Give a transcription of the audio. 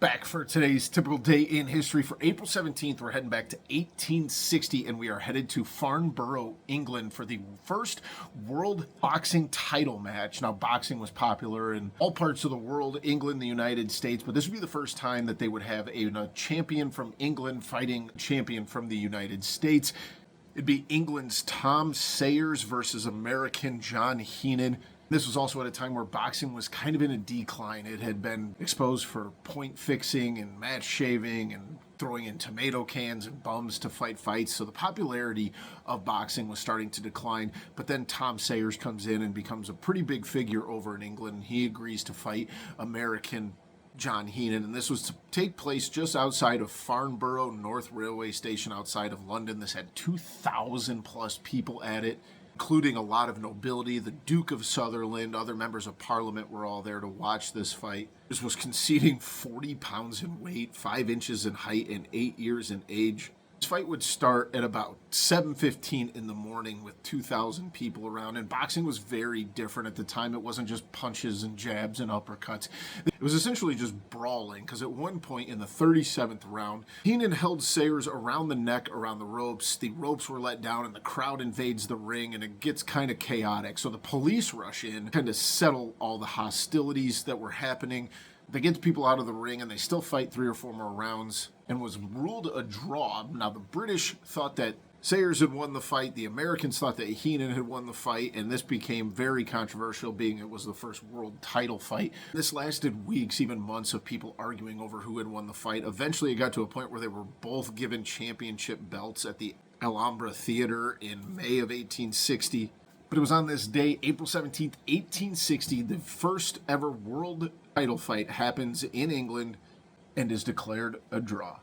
Back for today's typical day in history. For April 17th, we're heading back to 1860, and we are headed to Farnborough, England for the first world boxing title match. Now, boxing was popular in all parts of the world, England, the United States, but this would be the first time that they would have a champion from England fighting a champion from the United States. It'd be England's Tom Sayers versus American Sayers-Heenan. This was also at a time where boxing was kind of in a decline. It had been exposed for point fixing and match shaving and throwing in tomato cans and bums to fight fights. So the popularity of boxing was starting to decline. But then Tom Sayers comes in and becomes a pretty big figure over in England. He agrees to fight American Sayers-Heenan, and this was to take place just outside of Farnborough North Railway Station outside of London. This had 2,000 plus people at it, including a lot of nobility. The Duke of Sutherland, other members of Parliament were all there to watch this fight. This was conceding 40 pounds in weight, 5 inches in height, and 8 years in age. This fight would start at about 7:15 in the morning with 2,000 people around, and boxing was very different at the time. It wasn't just punches and jabs and uppercuts. It was essentially just brawling, because at one point in the 37th round, Heenan held Sayers around the neck, around the ropes. The ropes were let down, and the crowd invades the ring, and it gets kind of chaotic. So the police rush in, kind of settle all the hostilities that were happening. They get people out of the ring, and they still fight 3 or 4 more rounds, and was ruled a draw. Now, the British thought that Sayers had won the fight. The Americans thought that Heenan had won the fight, and this became very controversial, being it was the first world title fight. This lasted weeks, even months, of people arguing over who had won the fight. Eventually, it got to a point where they were both given championship belts at the Alhambra Theater in May of 1860. But it was on this day, April 17th, 1860, the first ever world title fight happens in England and is declared a draw.